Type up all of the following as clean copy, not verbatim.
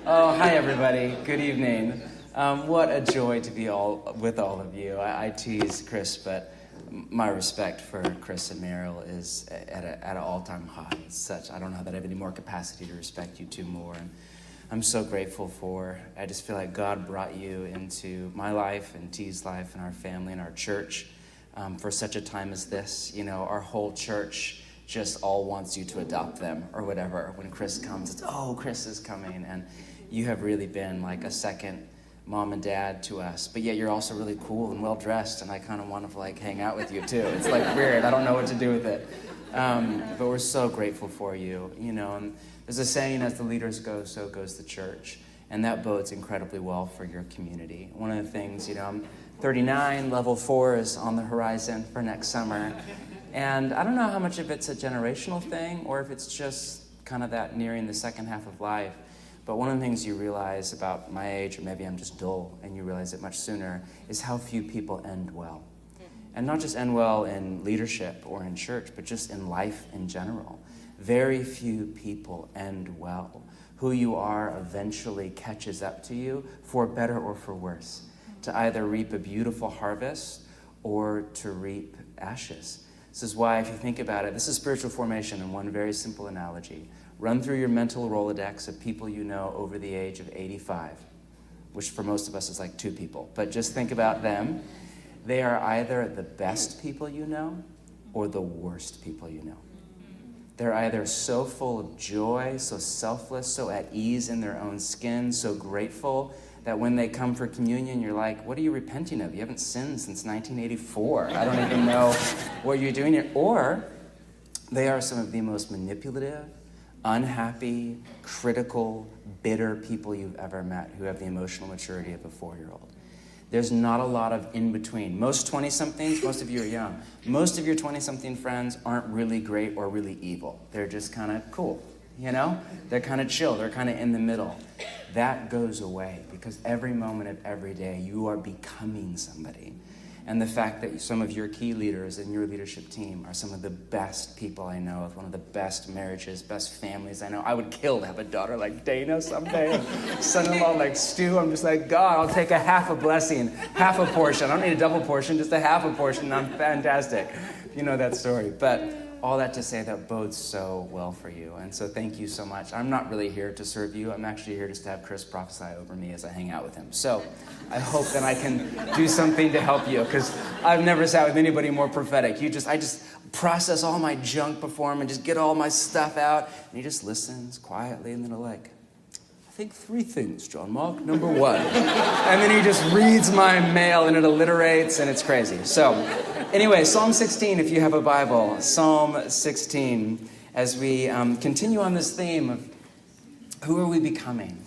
Oh, hi everybody. Good evening. What a joy to be with all of you. I tease Chris, but my respect for Chris and Meryl is at an all-time high. It's such, I don't know that I have any more capacity to respect you two more. And I'm so grateful I just feel like God brought you into my life and T's life and our family and our church for such a time as this. You know, our whole church just all wants you to adopt them or whatever. When Chris comes, it's, oh, Chris is coming. And you have really been like a second mom and dad to us. But yet you're also really cool and well-dressed, and I kind of want to like hang out with you too. It's like weird. I don't know what to do with it. But we're so grateful for you, you know. And there's a saying, as the leaders go, so goes the church. And that bodes incredibly well for your community. One of the things, you know, I'm 39, level 4 is on the horizon for next summer. And I don't know how much of it's a generational thing or if it's just kind of that nearing the second half of life. But one of the things you realize about my age, or maybe I'm just dull and you realize it much sooner, is how few people end well. And not just end well in leadership or in church, but just in life in general. Very few people end well. Who you are eventually catches up to you, for better or for worse, to either reap a beautiful harvest or to reap ashes. This is why, if you think about it, this is spiritual formation in one very simple analogy. Run through your mental Rolodex of people you know over the age of 85, which for most of us is like 2 people. But just think about them. They are either the best people you know or the worst people you know. They're either so full of joy, so selfless, so at ease in their own skin, so grateful that when they come for communion, you're like, what are you repenting of? You haven't sinned since 1984. I don't even know what you're doing here. Or they are some of the most manipulative, unhappy, critical, bitter people you've ever met who have the emotional maturity of a 4-year-old. There's not a lot of in between. Most 20-somethings, most of you are young, most of your 20-something friends aren't really great or really evil. They're just kind of cool, you know? They're kind of chill. They're kind of in the middle. That goes away because every moment of every day you are becoming somebody. And the fact that some of your key leaders in your leadership team are some of the best people I know, with one of the best marriages, best families I know. I would kill to have a daughter like Dana someday, son-in-law like Stu. I'm just like, God, I'll take a half a blessing, half a portion. I don't need a double portion, just a half a portion. I'm fantastic. You know that story. But all that to say that bodes so well for you. And so thank you so much. I'm not really here to serve you. I'm actually here just to have Chris prophesy over me as I hang out with him. So I hope that I can do something to help you, because I've never sat with anybody more prophetic. I just process all my junk before him and just get all my stuff out. And he just listens quietly and then he'll like, I think 3 things, John Mark. Number 1. And then he just reads my mail and it alliterates and it's crazy. So anyway, Psalm 16, if you have a Bible. Psalm 16, as we continue on this theme of who are we becoming?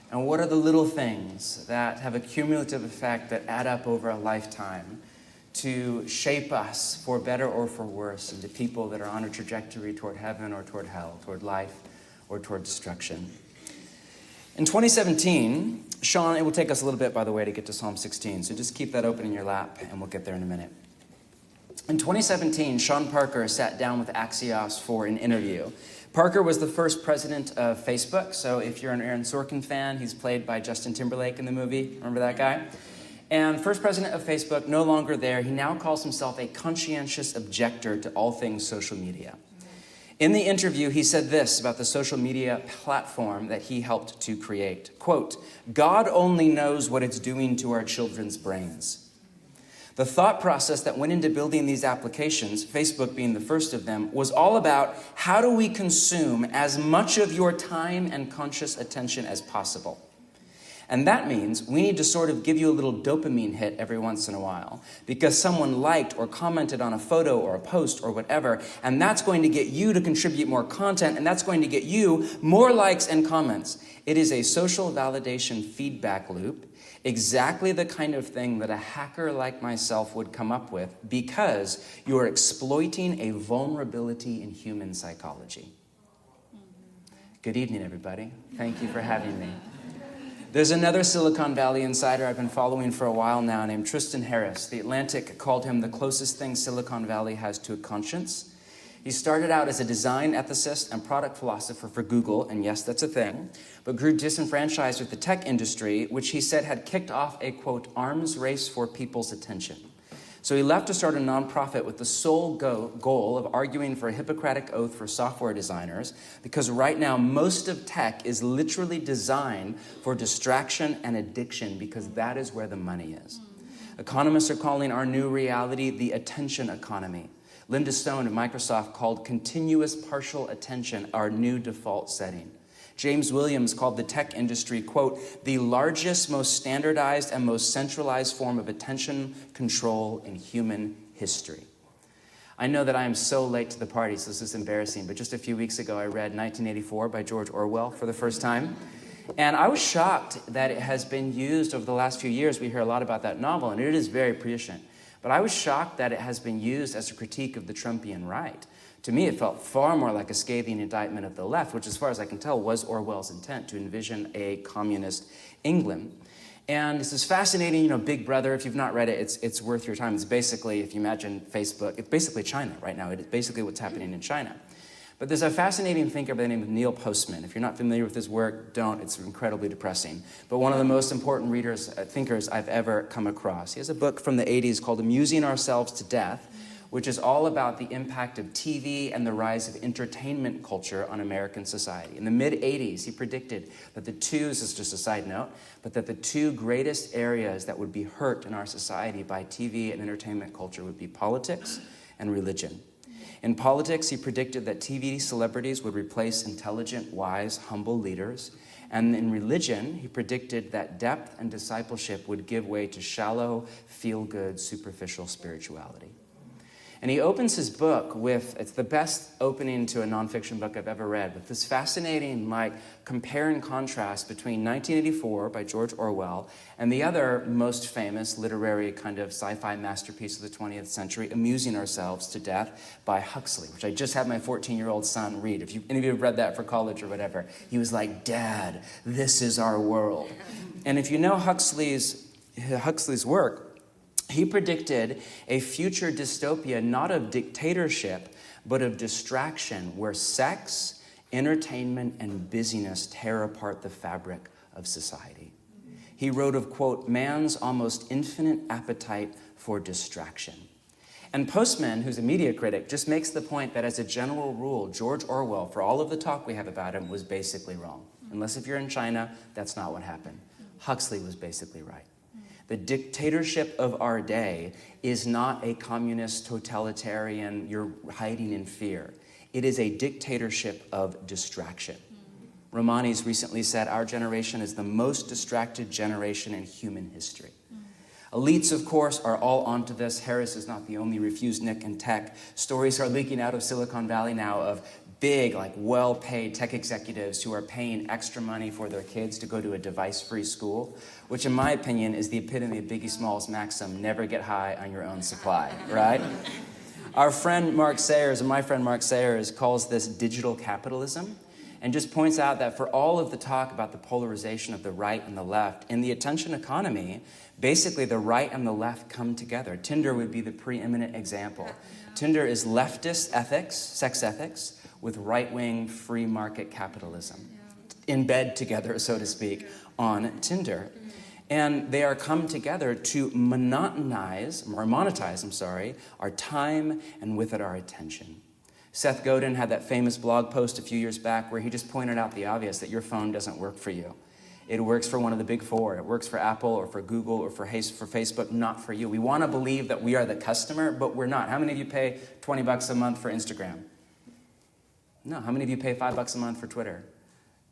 And what are the little things that have a cumulative effect that add up over a lifetime to shape us for better or for worse into people that are on a trajectory toward heaven or toward hell, toward life or toward destruction. In 2017, Sean, it will take us a little bit, by the way, to get to Psalm 16, so just keep that open in your lap and we'll get there in a minute. In 2017, Sean Parker sat down with Axios for an interview. Parker was the first president of Facebook, so if you're an Aaron Sorkin fan, he's played by Justin Timberlake in the movie. Remember that guy? And first president of Facebook, no longer there. He now calls himself a conscientious objector to all things social media. In the interview, he said this about the social media platform that he helped to create. Quote, God only knows what it's doing to our children's brains. The thought process that went into building these applications, Facebook being the first of them, was all about how do we consume as much of your time and conscious attention as possible. And that means we need to sort of give you a little dopamine hit every once in a while because someone liked or commented on a photo or a post or whatever, and that's going to get you to contribute more content, and that's going to get you more likes and comments. It is a social validation feedback loop, exactly the kind of thing that a hacker like myself would come up with because you're exploiting a vulnerability in human psychology. Good evening, everybody. Thank you for having me. There's another Silicon Valley insider I've been following for a while now named Tristan Harris. The Atlantic called him the closest thing Silicon Valley has to a conscience. He started out as a design ethicist and product philosopher for Google, and yes, that's a thing, but grew disenfranchised with the tech industry, which he said had kicked off a, quote, arms race for people's attention. So he left to start a nonprofit with the sole goal of arguing for a Hippocratic oath for software designers, because right now most of tech is literally designed for distraction and addiction, because that is where the money is. Economists are calling our new reality the attention economy. Linda Stone of Microsoft called continuous partial attention our new default setting. James Williams called the tech industry, quote, the largest, most standardized, and most centralized form of attention control in human history. I know that I am so late to the party, so this is embarrassing, but just a few weeks ago I read 1984 by George Orwell for the first time. And I was shocked that it has been used over the last few years. We hear a lot about that novel, and it is very prescient. But I was shocked that it has been used as a critique of the Trumpian right. To me, it felt far more like a scathing indictment of the left, which, as far as I can tell, was Orwell's intent, to envision a communist England. And this is fascinating, Big Brother. If you've not read it, it's worth your time. It's basically, if you imagine Facebook, it's basically China right now. It is basically what's happening in China. But there's a fascinating thinker by the name of Neil Postman. If you're not familiar with his work, don't. It's incredibly depressing. But one of the most important thinkers I've ever come across. He has a book from the 80s called Amusing Ourselves to Death, which is all about the impact of TV and the rise of entertainment culture on American society. In the mid-'80s, he predicted that this is just a side note, but that the two greatest areas that would be hurt in our society by TV and entertainment culture would be politics and religion. In politics, he predicted that TV celebrities would replace intelligent, wise, humble leaders. And in religion, he predicted that depth and discipleship would give way to shallow, feel-good, superficial spirituality. And he opens his book with, it's the best opening to a nonfiction book I've ever read, with this fascinating compare and contrast between 1984 by George Orwell and the other most famous literary kind of sci-fi masterpiece of the 20th century, Amusing Ourselves to Death by Huxley, which I just had my 14-year-old son read. If any of you have read that for college or whatever, he was like, Dad, this is our world. And if you know Huxley's work, he predicted a future dystopia not of dictatorship, but of distraction, where sex, entertainment, and busyness tear apart the fabric of society. He wrote of, quote, man's almost infinite appetite for distraction. And Postman, who's a media critic, just makes the point that as a general rule, George Orwell, for all of the talk we have about him, was basically wrong. Unless if you're in China, that's not what happened. Huxley was basically right. The dictatorship of our day is not a communist, totalitarian, you're hiding in fear. It is a dictatorship of distraction. Romani's recently said, our generation is the most distracted generation in human history. Elites, of course, are all onto this. Harris is not the only refused Nick in tech. Stories are leaking out of Silicon Valley now of big, well-paid tech executives who are paying extra money for their kids to go to a device-free school, which in my opinion is the epitome of Biggie Smalls' maxim, never get high on your own supply, right? Our friend Mark Sayers, and my friend Mark Sayers, calls this digital capitalism, and just points out that for all of the talk about the polarization of the right and the left, in the attention economy, basically the right and the left come together. Tinder would be the preeminent example. Tinder is leftist ethics, sex ethics, with right-wing free market capitalism in bed together, so to speak, on Tinder. And they are come together to monetize our time and with it our attention. Seth Godin had that famous blog post a few years back where he just pointed out the obvious, that your phone doesn't work for you. It works for one of the big four. It works for Apple or for Google or for Facebook, not for you. We want to believe that we are the customer, but we're not. How many of you pay $20 a month for Instagram? No. How many of you pay $5 a month for Twitter?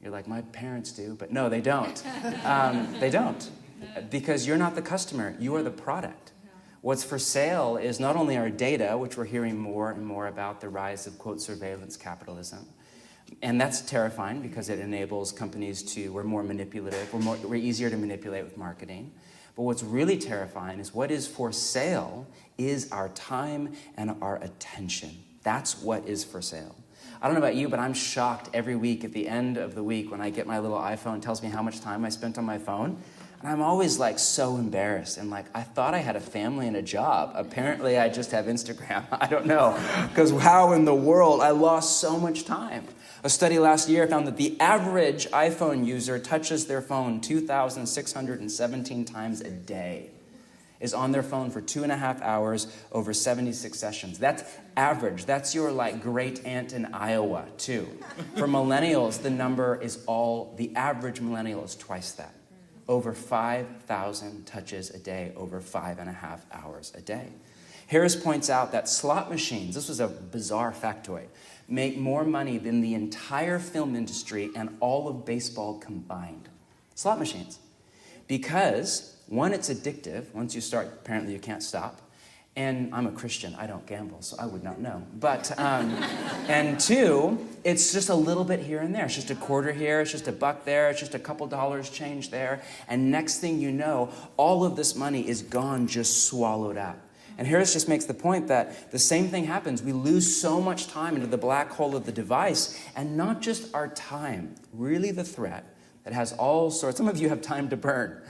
You're like, my parents do, but no, they don't. They don't, because you're not the customer. You are the product. What's for sale is not only our data, which we're hearing more and more about, the rise of, quote, surveillance capitalism. And that's terrifying because it enables companies we're more manipulative, we're easier to manipulate with marketing. But what's really terrifying is what is for sale is our time and our attention. That's what is for sale. I don't know about you, but I'm shocked every week at the end of the week when I get my little iPhone, it tells me how much time I spent on my phone. And I'm always like so embarrassed. And like, I thought I had a family and a job. Apparently I just have Instagram. I don't know. Because how in the world I lost so much time. A study last year found that the average iPhone user touches their phone 2,617 times a day, is on their phone for 2.5 hours over 76 sessions. That's average. That's your like great aunt in Iowa too. For millennials, the average millennial is twice that. Over 5,000 touches a day, over 5.5 hours a day. Harris points out that slot machines, this was a bizarre factoid, make more money than the entire film industry and all of baseball combined. Slot machines. Because, one, it's addictive. Once you start, apparently you can't stop. And I'm a Christian, I don't gamble, so I would not know. But, and two, it's just a little bit here and there. It's just a quarter here, it's just a buck there, it's just a couple dollars change there. And next thing you know, all of this money is gone, just swallowed up. And Harris just makes the point that the same thing happens. We lose so much time into the black hole of the device, and not just our time, really the threat that has all sorts, some of you have time to burn,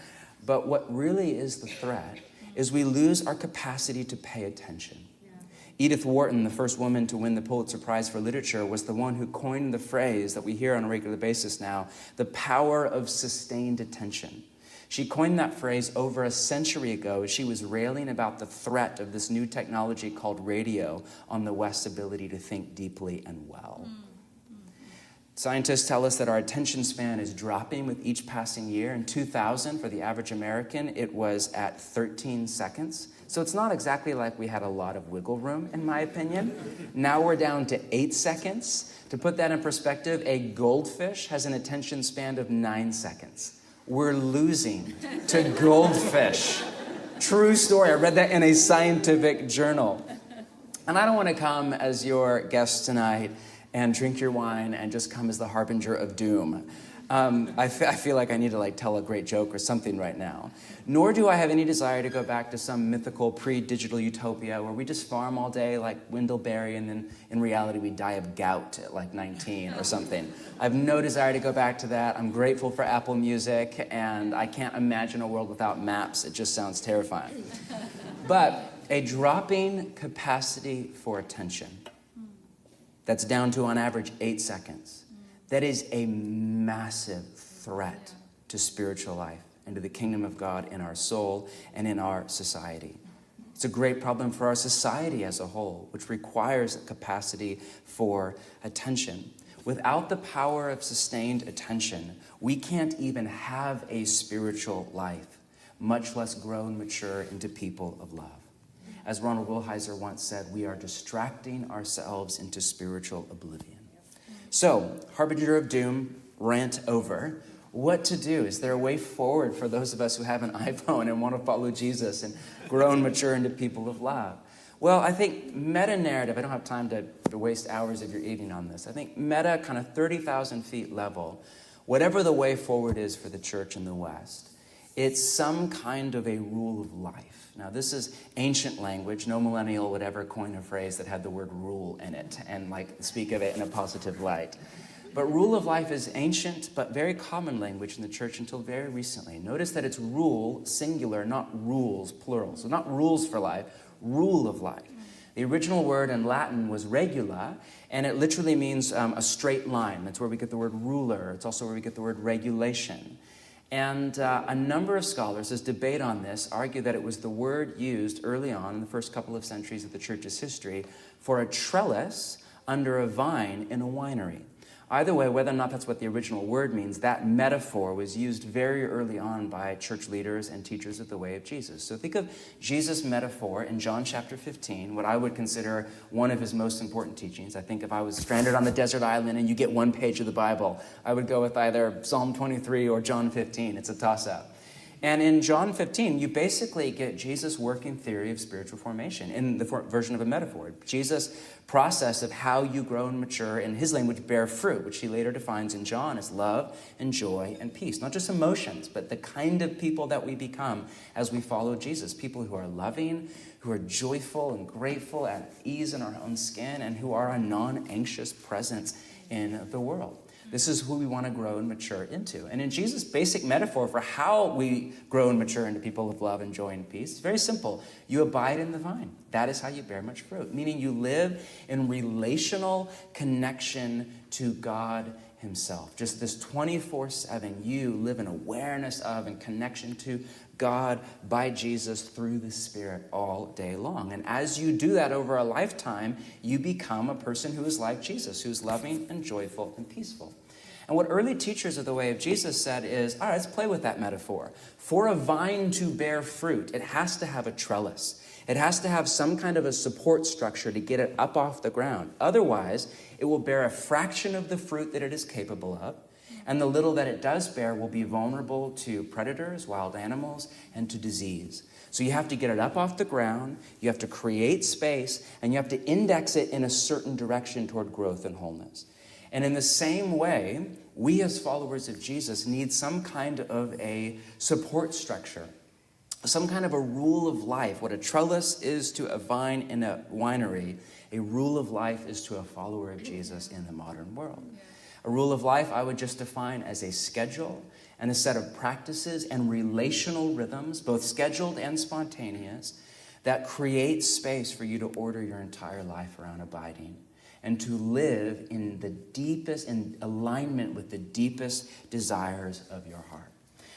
but what really is the threat is we lose our capacity to pay attention. Yeah. Edith Wharton, the first woman to win the Pulitzer Prize for Literature, was the one who coined the phrase that we hear on a regular basis now, the power of sustained attention. She coined that phrase over a century ago as she was railing about the threat of this new technology called radio on the West's ability to think deeply and well. Scientists tell us that our attention span is dropping with each passing year. In 2000, for the average American, it was at 13 seconds. So it's not exactly like we had a lot of wiggle room, in my opinion. Now we're down to 8 seconds. To put that in perspective, a goldfish has an attention span of 9 seconds. We're losing to goldfish. True story. I read that in a scientific journal. And I don't want to come as your guest tonight and drink your wine and just come as the harbinger of doom. I feel like I need to tell a great joke or something right now. Nor do I have any desire to go back to some mythical pre-digital utopia where we just farm all day like Wendellberry and then in reality we die of gout at 19 or something. I have no desire to go back to that. I'm grateful for Apple Music and I can't imagine a world without maps. It just sounds terrifying. But a dropping capacity for attention that's down to, on average, 8 seconds. That is a massive threat to spiritual life and to the kingdom of God in our soul and in our society. It's a great problem for our society as a whole, which requires a capacity for attention. Without the power of sustained attention, we can't even have a spiritual life, much less grow and mature into people of love. As Ronald Wilheiser once said, we are distracting ourselves into spiritual oblivion. So, harbinger of doom, rant over. What to do? Is there a way forward for those of us who have an iPhone and want to follow Jesus and grow and mature into people of love? Well, I think meta-narrative, I don't have time to waste hours of your evening on this. I think meta, kind of 30,000 feet level, whatever the way forward is for the church in the West, it's some kind of a rule of life. Now, this is ancient language. No millennial would ever coin a phrase that had the word rule in it and speak of it in a positive light. But rule of life is ancient but very common language in the church until very recently. Notice that it's rule, singular, not rules, plural. So not rules for life, rule of life. The original word in Latin was regula, and it literally means a straight line. That's where we get the word ruler. It's also where we get the word regulation. And a number of scholars, as debate on this, argue that it was the word used early on in the first couple of centuries of the church's history for a trellis under a vine in a winery. Either way, whether or not that's what the original word means, that metaphor was used very early on by church leaders and teachers of the way of Jesus. So think of Jesus' metaphor in John chapter 15, what I would consider one of his most important teachings. I think if I was stranded on the desert island and you get one page of the Bible, I would go with either Psalm 23 or John 15. It's a toss-up. And in John 15, you basically get Jesus' working theory of spiritual formation in the version of a metaphor. Jesus' process of how you grow and mature, in his language, bear fruit, which he later defines in John as love and joy and peace. Not just emotions, but the kind of people that we become as we follow Jesus. People who are loving, who are joyful and grateful, at ease in our own skin, and who are a non-anxious presence in the world. This is who we want to grow and mature into. And in Jesus' basic metaphor for how we grow and mature into people of love and joy and peace, it's very simple. You abide in the vine. That is how you bear much fruit, meaning you live in relational connection to God himself. Just this 24/7, you live in awareness of and connection to God by Jesus through the Spirit all day long. And as you do that over a lifetime, you become a person who is like Jesus, who's loving and joyful and peaceful. And what early teachers of the way of Jesus said is, all right, let's play with that metaphor. For a vine to bear fruit, it has to have a trellis. It has to have some kind of a support structure to get it up off the ground. Otherwise, it will bear a fraction of the fruit that it is capable of. And the little that it does bear will be vulnerable to predators, wild animals, and to disease. So you have to get it up off the ground, you have to create space, and you have to index it in a certain direction toward growth and wholeness. And in the same way, we as followers of Jesus need some kind of a support structure, some kind of a rule of life. What a trellis is to a vine in a winery, a rule of life is to a follower of Jesus in the modern world. A rule of life I would just define as a schedule and a set of practices and relational rhythms, both scheduled and spontaneous, that create space for you to order your entire life around abiding and to live in the deepest, in alignment with the deepest desires of your heart.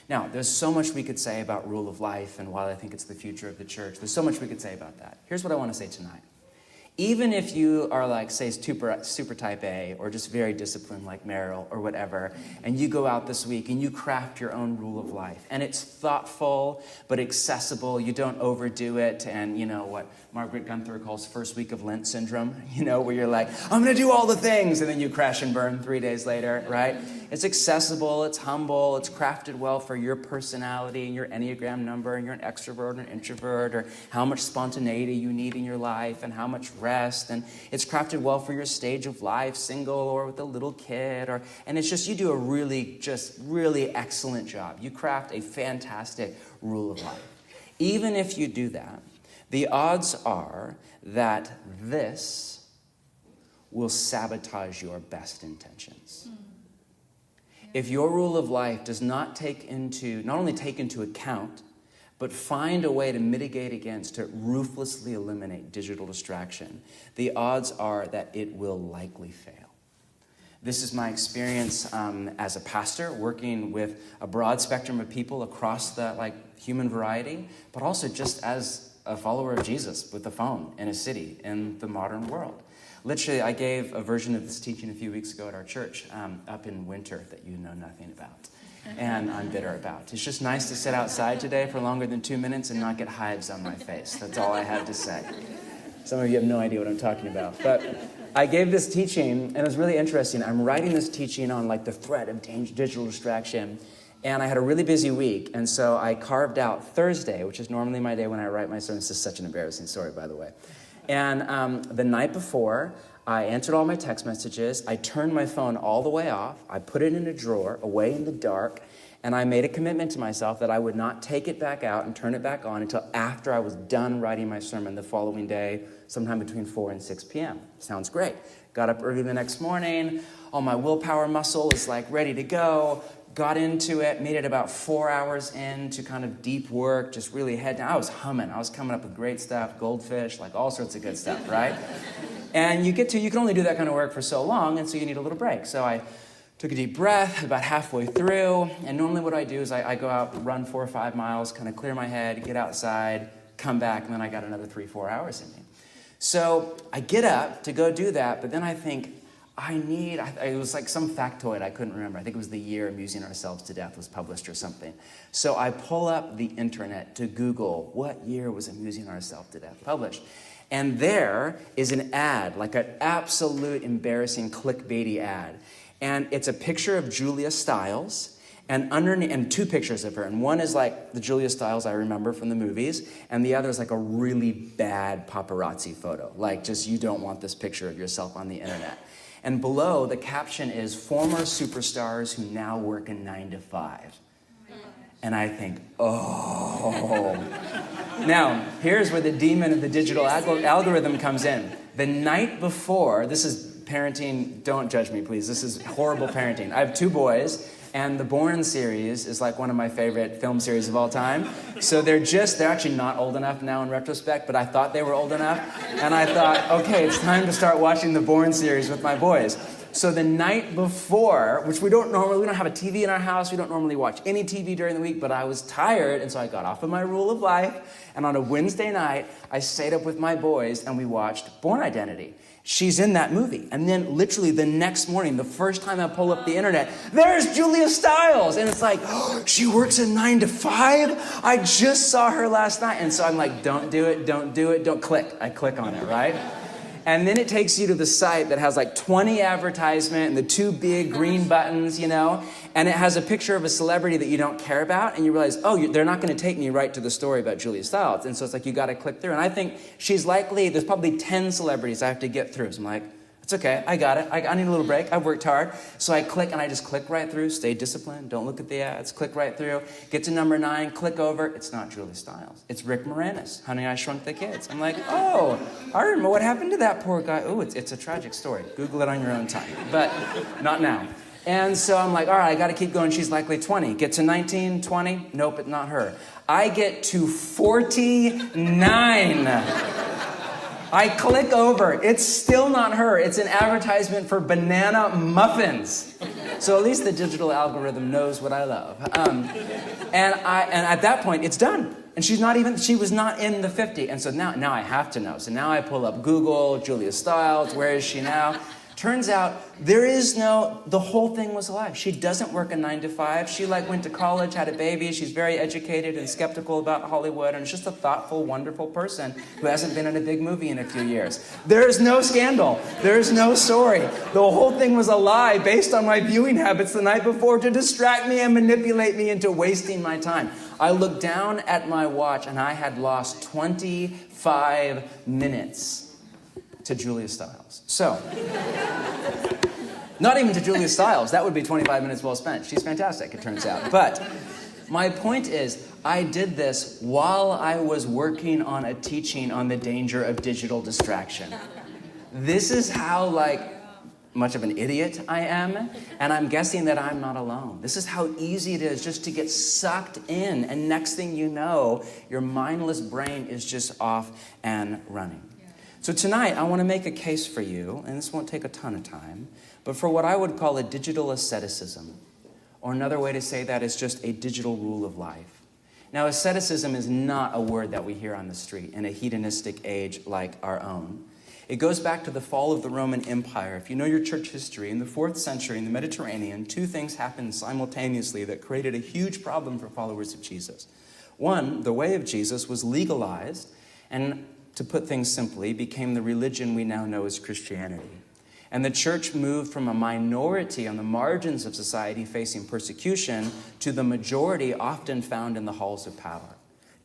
Now, there's so much we could say about rule of life, and while I think it's the future of the church, there's so much we could say about that. Here's what I want to say tonight. Even if you are like, say, super type A, or just very disciplined like Meryl or whatever, and you go out this week and you craft your own rule of life, and it's thoughtful but accessible, you don't overdo it, and you know what Margaret Gunther calls first week of Lent syndrome, you know, where you're like, I'm going to do all the things, and then you crash and burn 3 days later, right? It's accessible, it's humble, it's crafted well for your personality and your Enneagram number, and you're an extrovert or an introvert, or how much spontaneity you need in your life, and how much rest, and it's crafted well for your stage of life, single or with a little kid, and it's just, you do a really excellent job. You craft a fantastic rule of life. Even if you do that, the odds are that this will sabotage your best intentions. If your rule of life does not only take into account, but find a way to mitigate against, to ruthlessly eliminate digital distraction, the odds are that it will likely fail. This is my experience as a pastor, working with a broad spectrum of people across the human variety, but also just as a follower of Jesus with a phone in a city in the modern world. Literally, I gave a version of this teaching a few weeks ago at our church up in winter that you know nothing about. And I'm bitter about. It's just nice to sit outside today for longer than 2 minutes and not get hives on my face. That's all I have to say. Some of you have no idea what I'm talking about. But I gave this teaching, and it was really interesting. I'm writing this teaching on the threat of digital distraction. And I had a really busy week, and so I carved out Thursday, which is normally my day when I write my sermon. This is such an embarrassing story, by the way. And the night before, I answered all my text messages. I turned my phone all the way off. I put it in a drawer, away in the dark, and I made a commitment to myself that I would not take it back out and turn it back on until after I was done writing my sermon the following day, sometime between 4 and 6 p.m. Sounds great. Got up early the next morning. All my willpower muscle is ready to go. Got into it, made it about 4 hours into kind of deep work, just really head down. I was humming. I was coming up with great stuff, goldfish, all sorts of good stuff, right? And you can only do that kind of work for so long, and so you need a little break. So I took a deep breath about halfway through, and normally what I do is I go out, run 4 or 5 miles, kind of clear my head, get outside, come back, and then I got another 3-4 hours in me. So I get up to go do that, but then I think, it was some factoid I couldn't remember. I think it was the year Amusing Ourselves to Death was published or something. So I pull up the internet to Google, what year was Amusing Ourselves to Death published? And there is an ad, an absolute embarrassing clickbaity ad. And it's a picture of Julia Stiles, and underneath, and 2 pictures of her. And one is the Julia Stiles I remember from the movies, and the other is a really bad paparazzi photo. Just, you don't want this picture of yourself on the internet. And below, the caption is, former superstars who now work a 9 to 5. And I think, oh. Now, here's where the demon of the digital algorithm comes in. The night before, this is parenting, don't judge me, please. This is horrible parenting. I have 2 boys, and the Bourne series is like one of my favorite film series of all time. So they're actually not old enough now in retrospect, but I thought they were old enough. And I thought, okay, it's time to start watching the Bourne series with my boys. So the night before, which we don't have a TV in our house, we don't normally watch any TV during the week, but I was tired, and so I got off of my rule of life, and on a Wednesday night, I stayed up with my boys, and we watched Bourne Identity. She's in that movie. And then literally the next morning, the first time I pull up the internet, there's Julia Stiles. And it's like, oh, she works a 9 to 5? I just saw her last night. And so I'm like, don't do it, don't click. I click on it, right? And then it takes you to the site that has like 20 advertisement and the 2 big green buttons, and it has a picture of a celebrity that you don't care about, and you realize, they're not going to take me right to the story about Julia Stiles. And so it's like you got to click through. And I think there's probably 10 celebrities I have to get through. So I'm like, it's okay, I got it. I need a little break. I've worked hard. So I click, and I just click right through, stay disciplined, don't look at the ads, click right through, get to number 9, click over. It's not Julia Stiles. It's Rick Moranis, Honey, I Shrunk the Kids. I'm like, I remember what happened to that poor guy. Oh, it's a tragic story. Google it on your own time, but not now. And so I'm like, all right, I got to keep going. She's likely 20. Get to 19, 20. Nope, it's not her. I get to 49. I click over. It's still not her. It's an advertisement for banana muffins. So at least the digital algorithm knows what I love. And at that point, it's done. And she was not in the 50. And so now I have to know. So now I pull up Google, Julia Stiles, where is she now? Turns out the whole thing was a lie. She doesn't work a 9 to 5. She went to college, had a baby. She's very educated and skeptical about Hollywood, and just a thoughtful, wonderful person who hasn't been in a big movie in a few years. There is no scandal. There is no story. The whole thing was a lie based on my viewing habits the night before to distract me and manipulate me into wasting my time. I looked down at my watch, and I had lost 25 minutes to Julia Stiles. So, not even to Julia Stiles. That would be 25 minutes well spent. She's fantastic, it turns out. But my point is, I did this while I was working on a teaching on the danger of digital distraction. This is how, much of an idiot I am, and I'm guessing that I'm not alone. This is how easy it is just to get sucked in, and next thing you know, your mindless brain is just off and running. So tonight, I want to make a case for you, and this won't take a ton of time, but for what I would call a digital asceticism, or another way to say that is just a digital rule of life. Now, asceticism is not a word that we hear on the street in a hedonistic age like our own. It goes back to the fall of the Roman Empire. If you know your church history, in the 4th century in the Mediterranean, 2 things happened simultaneously that created a huge problem for followers of Jesus. One, the way of Jesus was legalized, and to put things simply, became the religion we now know as Christianity. And the church moved from a minority on the margins of society facing persecution to the majority often found in the halls of power.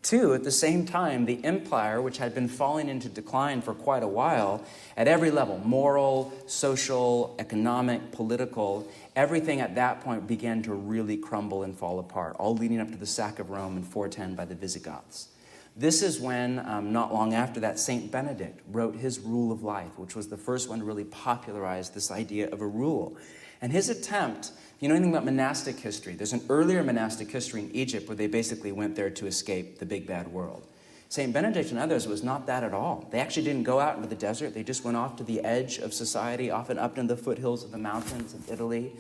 2, at the same time, the empire, which had been falling into decline for quite a while, at every level, moral, social, economic, political, everything at that point began to really crumble and fall apart, all leading up to the sack of Rome in 410 by the Visigoths. This is when, not long after that, St. Benedict wrote his Rule of Life, which was the first one to really popularize this idea of a rule. And his attempt, if you know anything about monastic history, there's an earlier monastic history in Egypt where they basically went there to escape the big bad world. St. Benedict and others was not that at all. They actually didn't go out into the desert. They just went off to the edge of society, often up into the foothills of the mountains of Italy.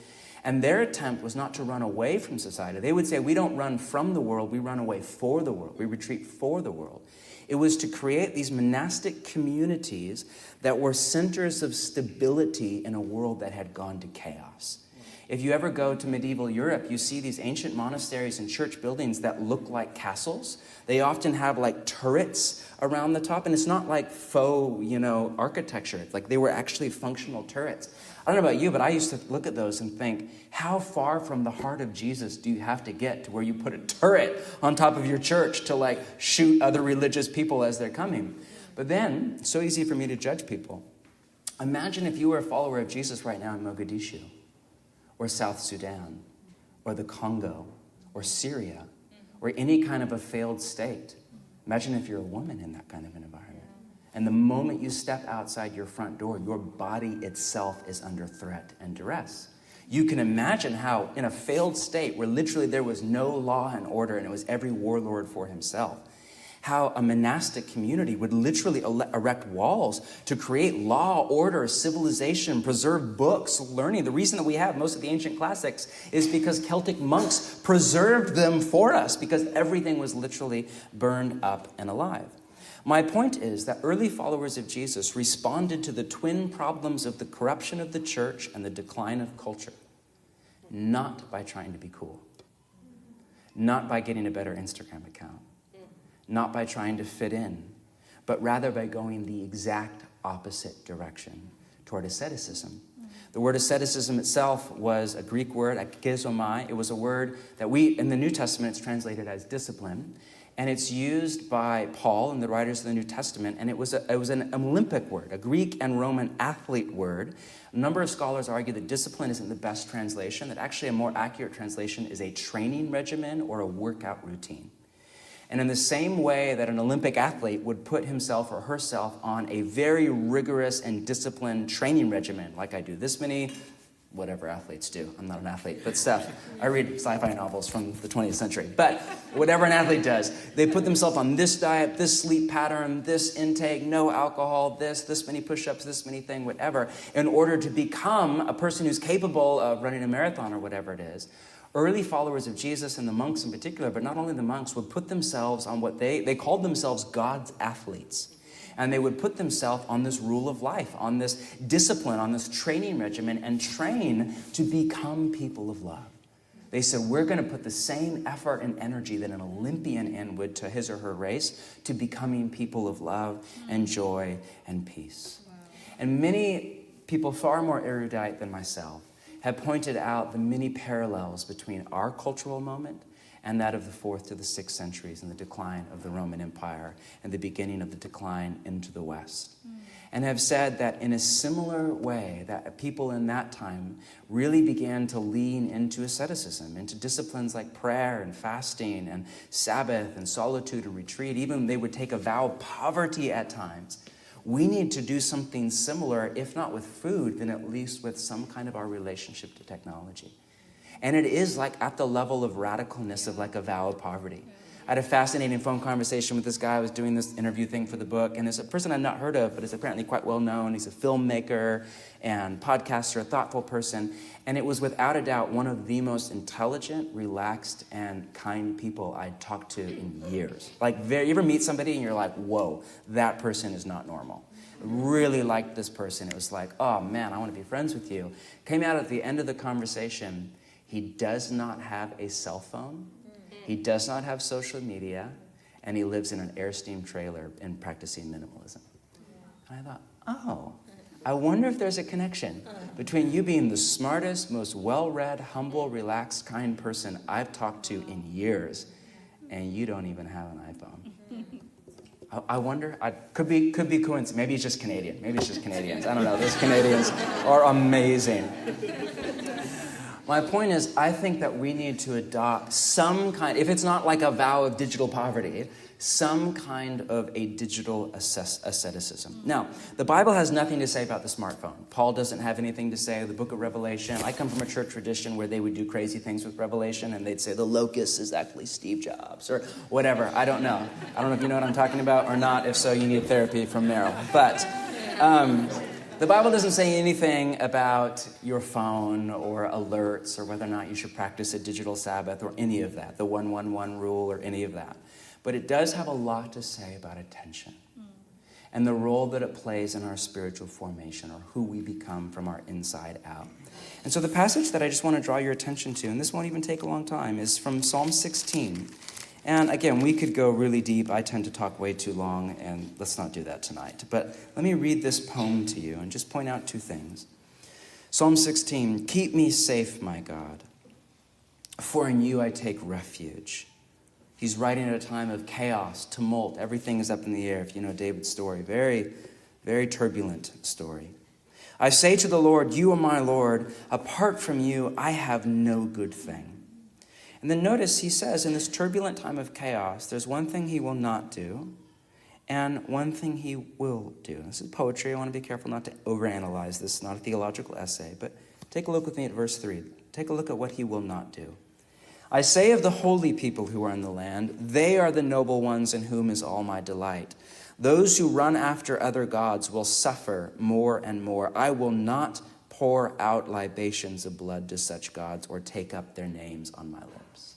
And their attempt was not to run away from society. They would say, we don't run from the world, we run away for the world. We retreat for the world. It was to create these monastic communities that were centers of stability in a world that had gone to chaos. If you ever go to medieval Europe, you see these ancient monasteries and church buildings that look like castles. They often have turrets around the top, and it's not like faux, architecture. It's like they were actually functional turrets. I don't know about you, but I used to look at those and think, how far from the heart of Jesus do you have to get to where you put a turret on top of your church to shoot other religious people as they're coming? But then, it's so easy for me to judge people. Imagine if you were a follower of Jesus right now in Mogadishu, or South Sudan, or the Congo, or Syria, or any kind of a failed state. Imagine if you're a woman in that kind of an environment. And the moment you step outside your front door, your body itself is under threat and duress. You can imagine how in a failed state where literally there was no law and order and it was every warlord for himself, how a monastic community would literally erect walls to create law, order, civilization, preserve books, learning. The reason that we have most of the ancient classics is because Celtic monks preserved them for us because everything was literally burned up and alive. My point is that early followers of Jesus responded to the twin problems of the corruption of the church and the decline of culture, not by trying to be cool, not by getting a better Instagram account, not by trying to fit in, but rather by going the exact opposite direction toward asceticism. The word asceticism itself was a Greek word, akizomai. It was a word that in the New Testament, it's translated as discipline. And it's used by Paul and the writers of the New Testament, and it was an Olympic word, a Greek and Roman athlete word. A number of scholars argue that discipline isn't the best translation, that actually a more accurate translation is a training regimen or a workout routine. And in the same way that an Olympic athlete would put himself or herself on a very rigorous and disciplined training regimen, like I do this many, whatever athletes do. I'm not an athlete, but stuff. I read sci-fi novels from the 20th century. But whatever an athlete does, they put themselves on this diet, this sleep pattern, this intake, no alcohol, this many push-ups, this many thing, whatever, in order to become a person who's capable of running a marathon or whatever it is. Early followers of Jesus and the monks in particular, but not only the monks, would put themselves on what they called themselves God's athletes. And they would put themselves on this rule of life, on this discipline, on this training regimen, and train to become people of love. They said, we're going to put the same effort and energy that an Olympian in would to his or her race to becoming people of love and joy and peace. Wow. And many people far more erudite than myself have pointed out the many parallels between our cultural moment and that of the 4th to the 6th centuries and the decline of the Roman Empire and the beginning of the decline into the West. And have said that in a similar way that people in that time really began to lean into asceticism, into disciplines like prayer and fasting and Sabbath and solitude and retreat. Even they would take a vow of poverty at times. We need to do something similar, if not with food, then at least with some kind of our relationship to technology. And it is like at the level of radicalness of like a vow of poverty. I had a fascinating phone conversation with this guy. I was doing this interview thing for the book, and there's a person I've not heard of, but is apparently quite well known. He's a filmmaker and podcaster, a thoughtful person. And it was without a doubt one of the most intelligent, relaxed, and kind people I'd talked to in years. Like, you ever meet somebody and you're like, whoa, that person is not normal. Really liked this person. It was like, oh man, I want to be friends with you. Came out at the end of the conversation. He does not have a cell phone. He does not have social media. And he lives in an Airstream trailer and practicing minimalism. And I thought, oh, I wonder if there's a connection between you being the smartest, most well-read, humble, relaxed, kind person I've talked to in years, and you don't even have an iPhone. I wonder, could be coincidence. Maybe it's just Canadian. Maybe it's just Canadians. I don't know. Those Canadians are amazing. My point is, I think that we need to adopt some kind, if it's not like a vow of digital poverty, some kind of a digital asceticism. Now, the Bible has nothing to say about the smartphone. Paul doesn't have anything to say. The book of Revelation, I come from a church tradition where they would do crazy things with Revelation, and they'd say the locust is actually Steve Jobs, or whatever. I don't know. I don't know if you know what I'm talking about or not. If so, you need therapy from Meryl. But the Bible doesn't say anything about your phone or alerts or whether or not you should practice a digital Sabbath or any of that, the 1-1-1 rule or any of that. But it does have a lot to say about attention and the role that it plays in our spiritual formation or who we become from our inside out. And so the passage that I just want to draw your attention to, and this won't even take a long time, is from Psalm 16. And again, we could go really deep. I tend to talk way too long, and let's not do that tonight. But let me read this poem to you and just point out two things. Psalm 16, keep me safe, my God, for in you I take refuge. He's writing at a time of chaos, tumult. Everything is up in the air, if you know David's story. Very, very turbulent story. I say to the Lord, you are my Lord. Apart from you, I have no good thing. And then notice he says in this turbulent time of chaos, there's one thing he will not do, and one thing he will do. This is poetry. I want to be careful not to overanalyze this. It's not a theological essay, but take a look with me at verse 3. Take a look at what he will not do. I say of the holy people who are in the land, they are the noble ones in whom is all my delight. Those who run after other gods will suffer more and more. I will not pour out libations of blood to such gods or take up their names on my lips.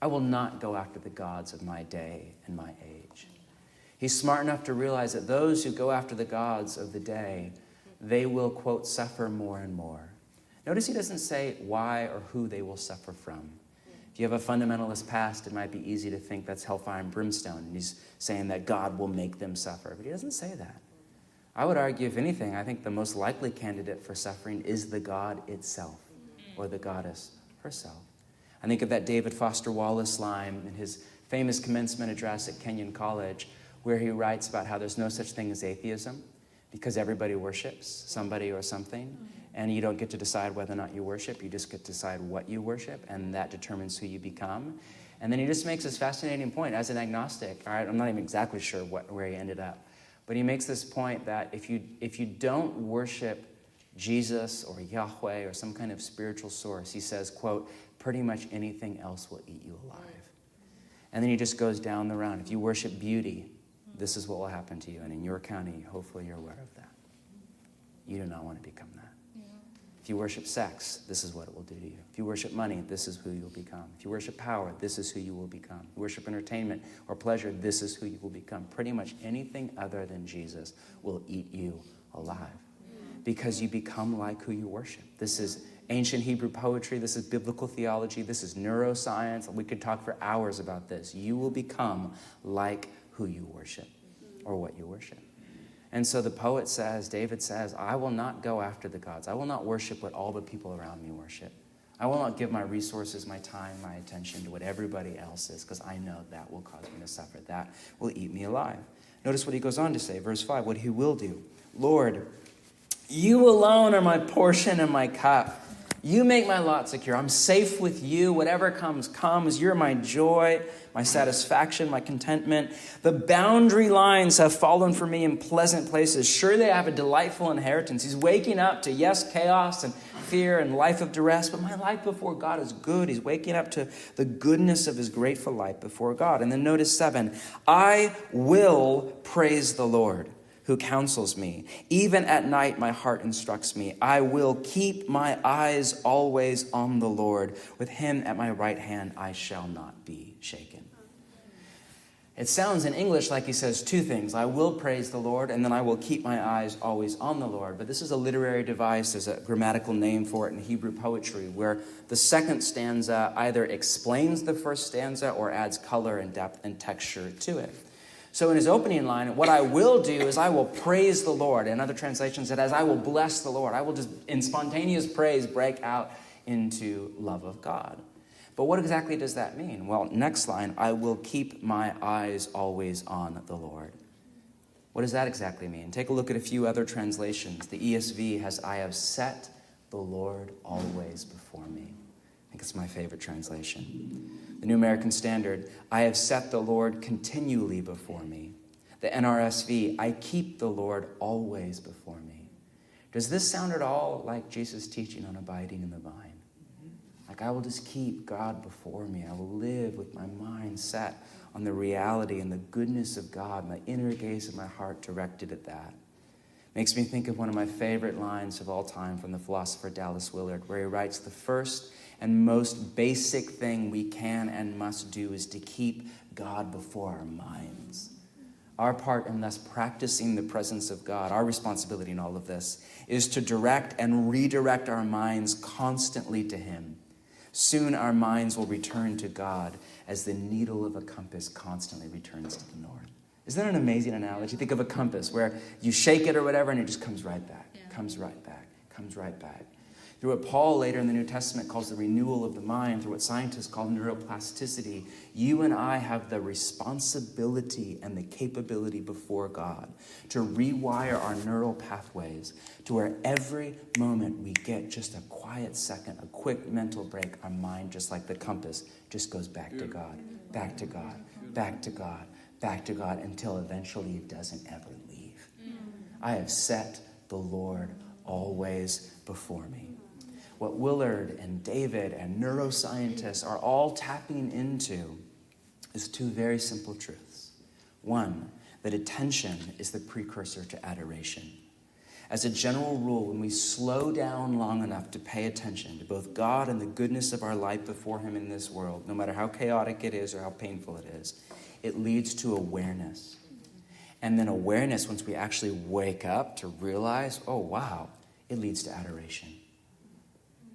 I will not go after the gods of my day and my age. He's smart enough to realize that those who go after the gods of the day, they will, quote, suffer more and more. Notice he doesn't say why or who they will suffer from. If you have a fundamentalist past, it might be easy to think that's hellfire and brimstone, and he's saying that God will make them suffer. But he doesn't say that. I would argue, if anything, I think the most likely candidate for suffering is the God itself, or the goddess herself. I think of that David Foster Wallace line in his famous commencement address at Kenyon College, where he writes about how there's no such thing as atheism, because everybody worships somebody or something, and you don't get to decide whether or not you worship. You just get to decide what you worship, and that determines who you become. And then he just makes this fascinating point as an agnostic. All right, I'm not even exactly sure where he ended up, but he makes this point that if you don't worship Jesus or Yahweh or some kind of spiritual source, he says, quote, pretty much anything else will eat you alive. And then he just goes down the round. If you worship beauty, this is what will happen to you. And in your county, hopefully you're aware of that. You do not want to become that. Yeah. If you worship sex, this is what it will do to you. If you worship money, this is who you will become. If you worship power, this is who you will become. If you worship entertainment or pleasure, this is who you will become. Pretty much anything other than Jesus will eat you alive. Because you become like who you worship. This is ancient Hebrew poetry. This is biblical theology. This is neuroscience. We could talk for hours about this. You will become like who you worship or what you worship. And so the poet says, David says, I will not go after the gods. I will not worship what all the people around me worship. I will not give my resources, my time, my attention to what everybody else is, because I know that will cause me to suffer. That will eat me alive. Notice what he goes on to say, verse 5, what he will do. Lord, you alone are my portion and my cup. You make my lot secure. I'm safe with you. Whatever comes. You're my joy, my satisfaction, my contentment. The boundary lines have fallen for me in pleasant places. Surely I have a delightful inheritance. He's waking up to, yes, chaos and fear and life of duress, but my life before God is good. He's waking up to the goodness of his grateful life before God. And then notice 7, I will praise the Lord, who counsels me. Even at night, my heart instructs me. I will keep my eyes always on the Lord. With him at my right hand, I shall not be shaken. It sounds in English like he says two things. I will praise the Lord, and then I will keep my eyes always on the Lord. But this is a literary device. There's a grammatical name for it in Hebrew poetry, where the second stanza either explains the first stanza or adds color and depth and texture to it. So in his opening line, what I will do is I will praise the Lord. In other translations, it has, I will bless the Lord. I will just, in spontaneous praise, break out into love of God. But what exactly does that mean? Well, next line, I will keep my eyes always on the Lord. What does that exactly mean? Take a look at a few other translations. The ESV has, I have set the Lord always before me. I think it's my favorite translation. The New American Standard, I have set the Lord continually before me. The NRSV, I keep the Lord always before me. Does this sound at all like Jesus' teaching on abiding in the vine? Like, I will just keep God before me. I will live with my mind set on the reality and the goodness of God, my inner gaze of my heart directed at that. Makes me think of one of my favorite lines of all time from the philosopher Dallas Willard, where he writes, the first and most basic thing we can and must do is to keep God before our minds. Our part in thus practicing the presence of God, our responsibility in all of this, is to direct and redirect our minds constantly to him. Soon our minds will return to God as the needle of a compass constantly returns to the north. Isn't that an amazing analogy? Think of a compass where you shake it or whatever and it just comes right back, comes right back, comes right back. Through what Paul later in the New Testament calls the renewal of the mind, through what scientists call neuroplasticity, you and I have the responsibility and the capability before God to rewire our neural pathways to where every moment we get just a quiet second, a quick mental break, our mind, just like the compass, just goes back to God, back to God, back to God, back to God until eventually it doesn't ever leave. I have set the Lord always before me. What Willard and David and neuroscientists are all tapping into is two very simple truths. One, that attention is the precursor to adoration. As a general rule, when we slow down long enough to pay attention to both God and the goodness of our life before him in this world, no matter how chaotic it is or how painful it is, it leads to awareness. And then awareness, once we actually wake up to realize, oh, wow, it leads to adoration.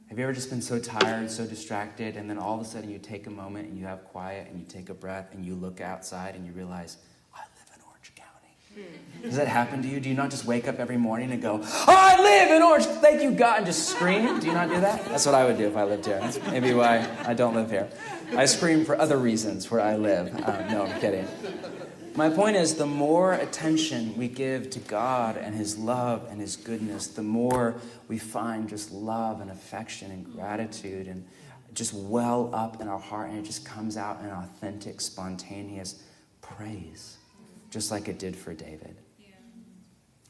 Have you ever just been so tired, so distracted, and then all of a sudden you take a moment and you have quiet and you take a breath and you look outside and you realize, I live in Orange County. Does that happen to you? Do you not just wake up every morning and go, I live in Orange, thank you God, and just scream? Do you not do that? That's what I would do if I lived here. That's maybe why I don't live here. I scream for other reasons where I live. No, I'm kidding. My point is, the more attention we give to God and his love and his goodness, the more we find just love and affection and gratitude and just well up in our heart, and it just comes out in authentic, spontaneous praise, just like it did for David. Yeah.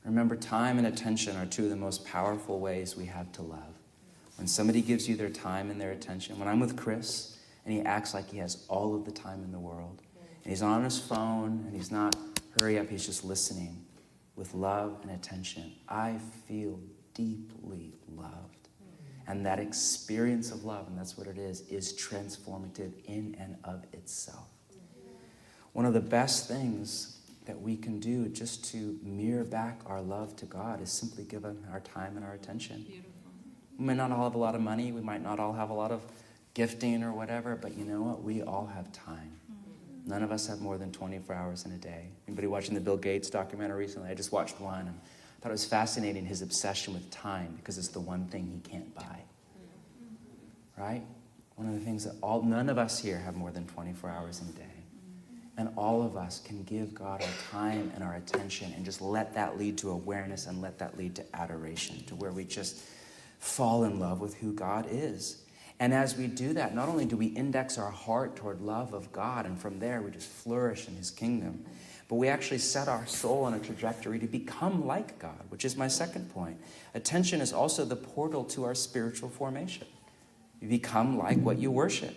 Remember, time and attention are two of the most powerful ways we have to love. When somebody gives you their time and their attention, when I'm with Chris and he acts like he has all of the time in the world, and he's on his phone, and he's not, hurry up, he's just listening with love and attention. I feel deeply loved. And that experience of love, and that's what it is transformative in and of itself. One of the best things that we can do just to mirror back our love to God is simply give him our time and our attention. Beautiful. We might not all have a lot of money. We might not all have a lot of gifting or whatever, but you know what? We all have time. None of us have more than 24 hours in a day. Anybody watching the Bill Gates documentary recently? I just watched one and thought it was fascinating, his obsession with time, because it's the one thing he can't buy. Right? One of the things that none of us here have more than 24 hours in a day. And all of us can give God our time and our attention and just let that lead to awareness and let that lead to adoration, to where we just fall in love with who God is. And as we do that, not only do we index our heart toward love of God, and from there we just flourish in his kingdom, but we actually set our soul on a trajectory to become like God, which is my second point. Attention is also the portal to our spiritual formation. You become like what you worship.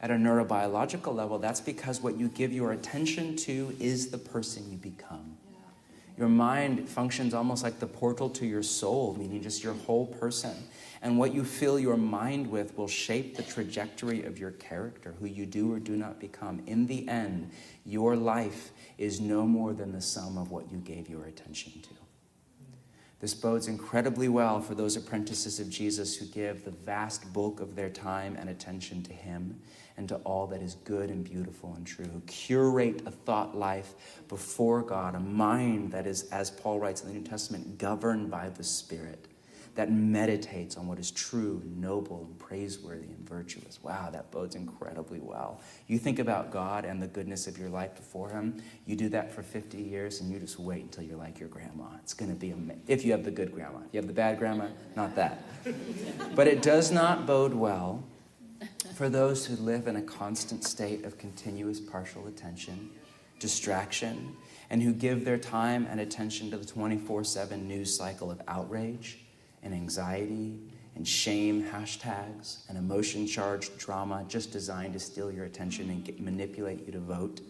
At a neurobiological level, that's because what you give your attention to is the person you become. Your mind functions almost like the portal to your soul, meaning just your whole person. And what you fill your mind with will shape the trajectory of your character, who you do or do not become. In the end, your life is no more than the sum of what you gave your attention to. This bodes incredibly well for those apprentices of Jesus who give the vast bulk of their time and attention to him and to all that is good and beautiful and true, who curate a thought life before God, a mind that is, as Paul writes in the New Testament, governed by the Spirit, that meditates on what is true, noble, and praiseworthy, and virtuous. Wow, that bodes incredibly well. You think about God and the goodness of your life before him, you do that for 50 years, and you just wait until you're like your grandma. It's going to be amazing. If you have the good grandma. If you have the bad grandma, not that. But it does not bode well for those who live in a constant state of continuous partial attention, distraction, and who give their time and attention to the 24/7 news cycle of outrage and anxiety and shame hashtags and emotion-charged drama just designed to steal your attention and manipulate you to vote,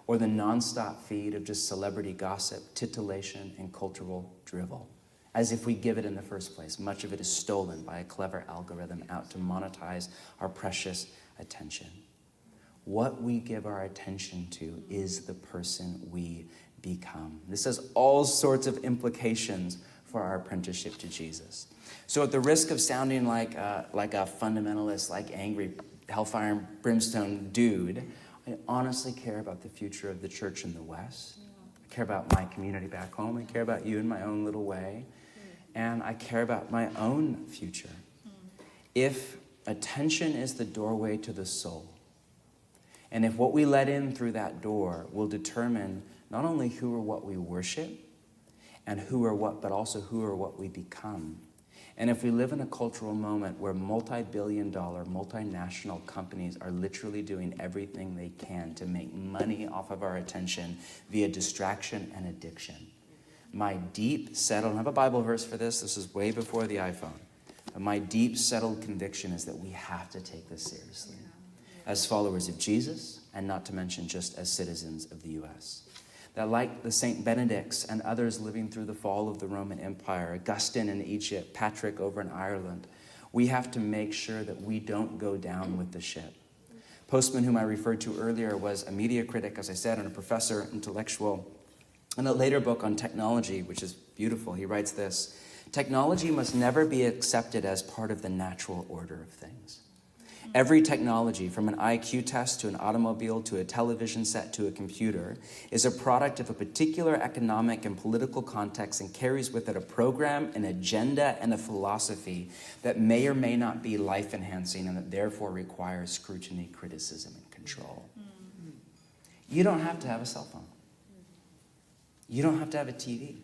or the nonstop feed of just celebrity gossip, titillation, and cultural drivel, as if we give it in the first place. Much of it is stolen by a clever algorithm out to monetize our precious attention. What we give our attention to is the person we become. This has all sorts of implications for our apprenticeship to Jesus. So at the risk of sounding like a fundamentalist, like angry hellfire and brimstone dude, I honestly care about the future of the church in the West. I care about my community back home. I care about you in my own little way. And I care about my own future. If attention is the doorway to the soul, and if what we let in through that door will determine not only who or what we worship, and who or what, but also who or what we become. And if we live in a cultural moment where multi-billion-dollar, multinational companies are literally doing everything they can to make money off of our attention via distraction and addiction, my deep settled, I don't have a Bible verse for this is way before the iPhone, but my deep settled conviction is that we have to take this seriously as followers of Jesus, and not to mention just as citizens of the U.S. That like the St. Benedicts and others living through the fall of the Roman Empire, Augustine in Egypt, Patrick over in Ireland, we have to make sure that we don't go down with the ship. Postman, whom I referred to earlier, was a media critic, as I said, and a professor, intellectual. In a later book on technology, which is beautiful, he writes this: technology must never be accepted as part of the natural order of things. Every technology, from an IQ test to an automobile to a television set to a computer, is a product of a particular economic and political context and carries with it a program, an agenda, and a philosophy that may or may not be life-enhancing and that therefore requires scrutiny, criticism, and control. You don't have to have a cell phone. You don't have to have a TV.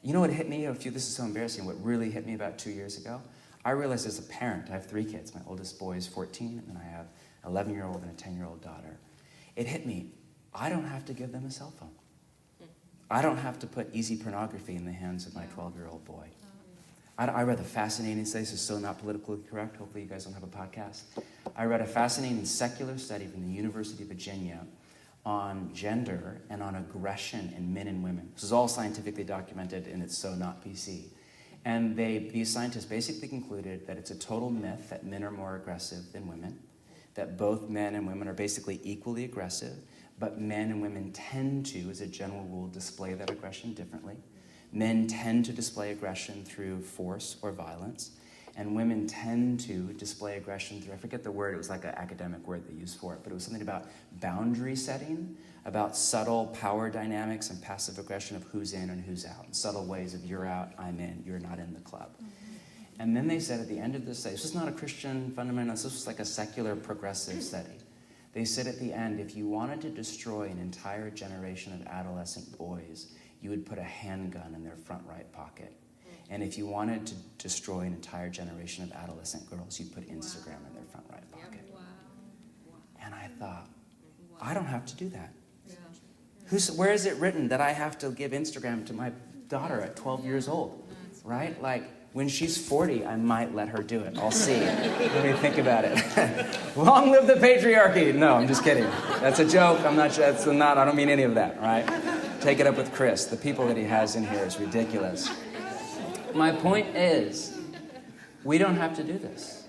You know what hit me? This is so embarrassing. What really hit me about 2 years ago? I realized as a parent, I have 3 kids. My oldest boy is 14, and I have an 11-year-old and a 10-year-old daughter. It hit me. I don't have to give them a cell phone. I don't have to put easy pornography in the hands of my 12-year-old boy. I read a fascinating study. This is so not politically correct. Hopefully you guys don't have a podcast. I read a fascinating secular study from the University of Virginia on gender and on aggression in men and women. This is all scientifically documented, and it's so not PC. And these scientists basically concluded that it's a total myth that men are more aggressive than women, that both men and women are basically equally aggressive, but men and women tend to, as a general rule, display that aggression differently. Men tend to display aggression through force or violence, and women tend to display aggression through, I forget the word, it was like an academic word they used for it, but it was something about boundary setting, about subtle power dynamics and passive aggression of who's in and who's out, and subtle ways of you're out, I'm in, you're not in the club. And then they said at the end of this study, this was not a Christian fundamentalist, this was like a secular progressive study. They said at the end, if you wanted to destroy an entire generation of adolescent boys, you would put a handgun in their front right pocket. And if you wanted to destroy an entire generation of adolescent girls, you'd put Instagram in their front right pocket. And I thought, I don't have to do that. Where is it written that I have to give Instagram to my daughter at 12 years old, right? Like, when she's 40, I might let her do it. I'll see. Let me think about it. Long live the patriarchy. No, I'm just kidding. That's a joke. I don't mean any of that, right? Take it up with Chris. The people that he has in here is ridiculous. My point is, we don't have to do this.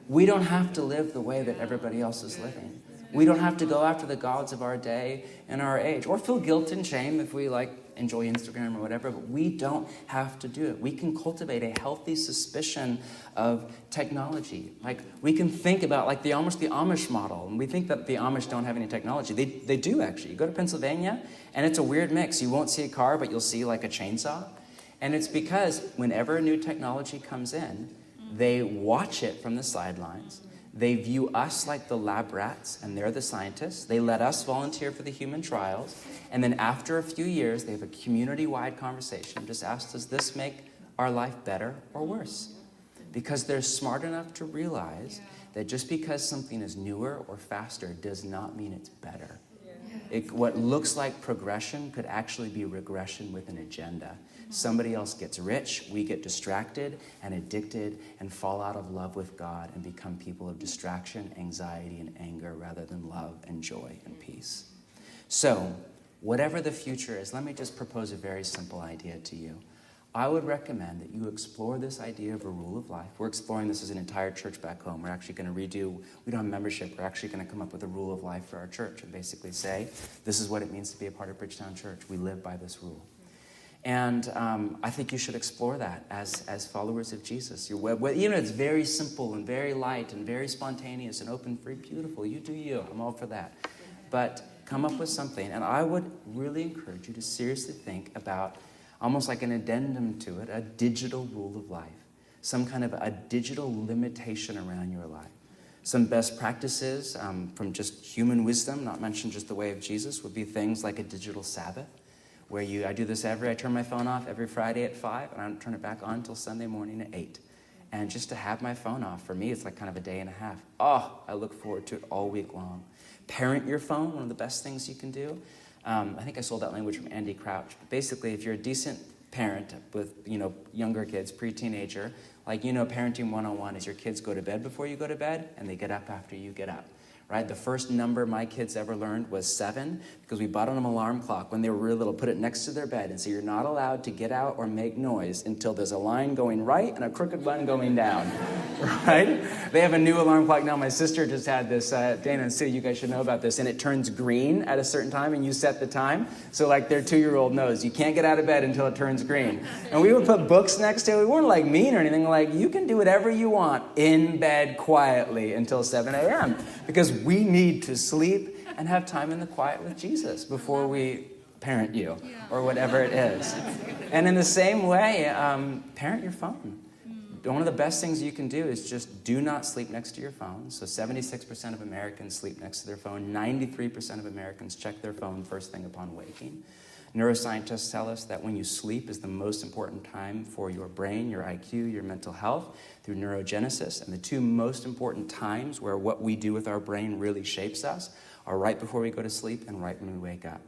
We don't have to live the way that everybody else is living. We don't have to go after the gods of our day and our age, or feel guilt and shame if we enjoy Instagram or whatever, but we don't have to do it. We can cultivate a healthy suspicion of technology. We can think about the Amish model, and we think that the Amish don't have any technology. They do, actually. You go to Pennsylvania, and it's a weird mix. You won't see a car, but you'll see a chainsaw. And it's because whenever a new technology comes in, they watch it from the sidelines. They view us like the lab rats, and they're the scientists. They let us volunteer for the human trials. And then after a few years, they have a community-wide conversation. Just ask, does this make our life better or worse? Because they're smart enough to realize that just because something is newer or faster does not mean it's better. What looks like progression could actually be regression with an agenda. Somebody else gets rich, we get distracted and addicted and fall out of love with God and become people of distraction, anxiety, and anger rather than love and joy and peace. So, whatever the future is, let me just propose a very simple idea to you. I would recommend that you explore this idea of a rule of life. We're exploring this as an entire church back home. We're actually going to we don't have membership, we're actually going to come up with a rule of life for our church and basically say, this is what it means to be a part of Bridgetown Church. We live by this rule. And I think you should explore that as followers of Jesus. Even if it's very simple and very light and very spontaneous and open, free, beautiful, you do you. I'm all for that. But come up with something. And I would really encourage you to seriously think about almost like an addendum to it, a digital rule of life, some kind of a digital limitation around your life. Some best practices from just human wisdom, not mentioned just the way of Jesus, would be things like a digital Sabbath, where I do this I turn my phone off every Friday at 5, and I don't turn it back on until Sunday morning at 8. And just to have my phone off, for me, it's like kind of a day and a half. Oh, I look forward to it all week long. Parent your phone, one of the best things you can do. I think I stole that language from Andy Crouch. But basically, if you're a decent parent with, younger kids, pre-teenager, parenting 101 is your kids go to bed before you go to bed, and they get up after you get up. Right? The first number my kids ever learned was 7 because we bought them an alarm clock when they were really little, put it next to their bed, and so you're not allowed to get out or make noise until there's a line going right and a crooked one going down, right? They have a new alarm clock now. My sister just had this, Dana and Sue, you guys should know about this, and it turns green at a certain time, and you set the time, so their 2-year-old knows you can't get out of bed until it turns green. And we would put books next to it. We weren't mean or anything, you can do whatever you want in bed quietly until 7 a.m. because we need to sleep and have time in the quiet with Jesus before we parent you or whatever it is. And in the same way, parent your phone. One of the best things you can do is just do not sleep next to your phone. So 76% of Americans sleep next to their phone. 93% of Americans check their phone first thing upon waking. Neuroscientists tell us that when you sleep is the most important time for your brain, your IQ, your mental health through neurogenesis. And the 2 most important times where what we do with our brain really shapes us are right before we go to sleep and right when we wake up.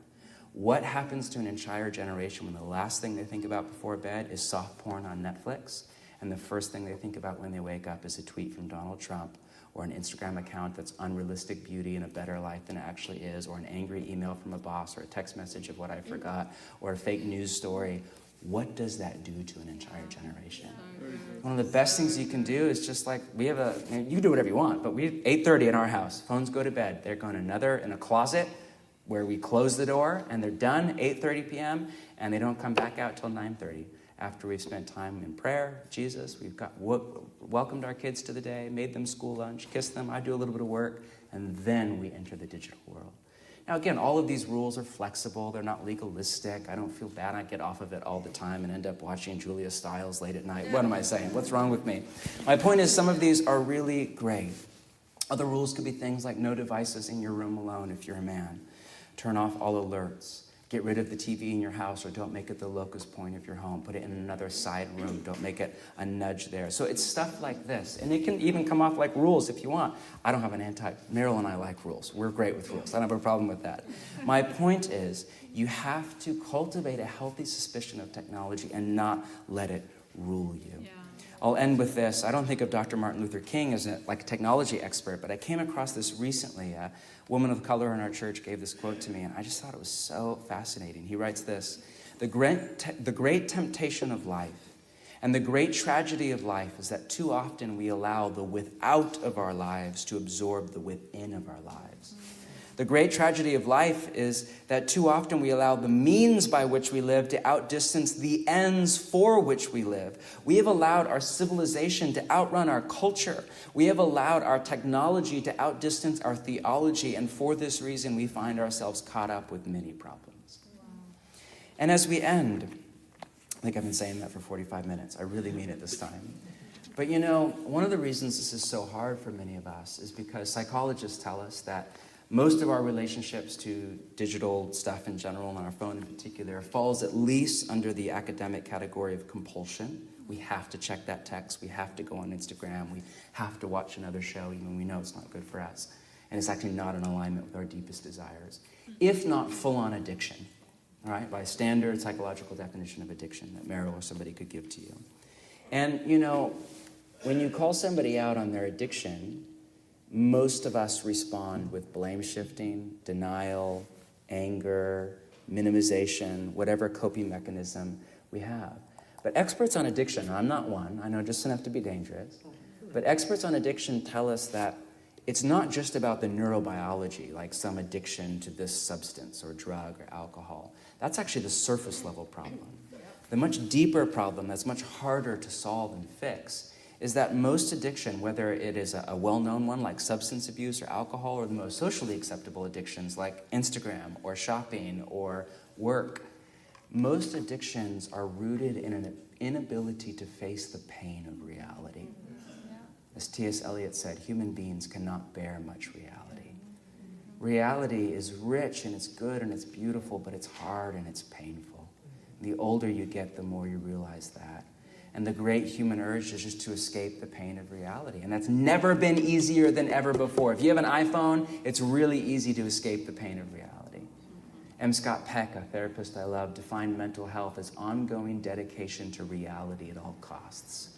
What happens to an entire generation when the last thing they think about before bed is soft porn on Netflix, and the first thing they think about when they wake up is a tweet from Donald Trump, or an Instagram account that's unrealistic beauty and a better life than it actually is, or an angry email from a boss, or a text message of what I forgot, or a fake news story? What does that do to an entire generation? One of the best things you can do is just you can do whatever you want, but we have 8:30 in our house. Phones go to bed. They're going in a closet where we close the door, and they're done 8:30 p.m., and they don't come back out till 9:30. After we've spent time in prayer, Jesus, we've welcomed our kids to the day, made them school lunch, kissed them, I do a little bit of work, and then we enter the digital world. Now, again, all of these rules are flexible. They're not legalistic. I don't feel bad. I get off of it all the time and end up watching Julia Stiles late at night. What am I saying? What's wrong with me? My point is some of these are really great. Other rules could be things like no devices in your room alone if you're a man. Turn off all alerts. Get rid of the TV in your house, or don't make it the locus point of your home. Put it in another side room. Don't make it a nudge there. So it's stuff like this. And it can even come off like rules if you want. I don't have Meryl and I like rules. We're great with rules. I don't have a problem with that. My point is, you have to cultivate a healthy suspicion of technology and not let it rule you. Yeah. I'll end with this. I don't think of Dr. Martin Luther King as a technology expert, but I came across this recently. A woman of color in our church gave this quote to me, and I just thought it was so fascinating. He writes this: the great temptation of life and the great tragedy of life is that too often we allow the without of our lives to absorb the within of our lives. The great tragedy of life is that too often we allow the means by which we live to outdistance the ends for which we live. We have allowed our civilization to outrun our culture. We have allowed our technology to outdistance our theology, and for this reason we find ourselves caught up with many problems. Wow. And as we end, I think I've been saying that for 45 minutes. I really mean it this time. But one of the reasons this is so hard for many of us is because psychologists tell us that most of our relationships to digital stuff in general, and our phone in particular, falls at least under the academic category of compulsion. We have to check that text. We have to go on Instagram. We have to watch another show, even when we know it's not good for us. And it's actually not in alignment with our deepest desires. If not full-on addiction, right? By standard psychological definition of addiction that Meryl or somebody could give to you. And, when you call somebody out on their addiction, most of us respond with blame shifting, denial, anger, minimization, whatever coping mechanism we have. But experts on addiction, and I'm not one, I know just enough to be dangerous, but experts on addiction tell us that it's not just about the neurobiology, like some addiction to this substance or drug or alcohol. That's actually the surface level problem. The much deeper problem that's much harder to solve and fix is that most addiction, whether it is a well-known one like substance abuse or alcohol, or the most socially acceptable addictions like Instagram or shopping or work, most addictions are rooted in an inability to face the pain of reality. As T.S. Eliot said, human beings cannot bear much reality. Reality is rich and it's good and it's beautiful, but it's hard and it's painful. The older you get, the more you realize that. And the great human urge is just to escape the pain of reality. And that's never been easier than ever before. If you have an iPhone, it's really easy to escape the pain of reality. M. Scott Peck, a therapist I love, defined mental health as ongoing dedication to reality at all costs.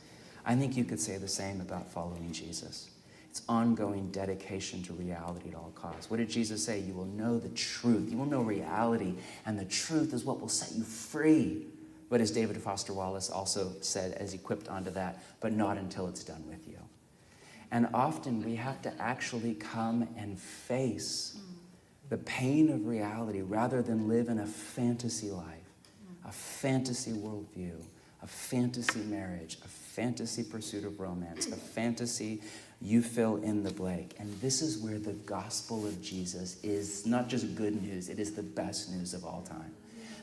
I think you could say the same about following Jesus. It's ongoing dedication to reality at all costs. What did Jesus say? You will know the truth. You will know reality, and the truth is what will set you free. But as David Foster Wallace also said, as he quipped onto that, but not until it's done with you. And often we have to actually come and face the pain of reality rather than live in a fantasy life, a fantasy worldview, a fantasy marriage, a fantasy pursuit of romance, a fantasy you fill in the blank. And this is where the gospel of Jesus is not just good news, it is the best news of all time.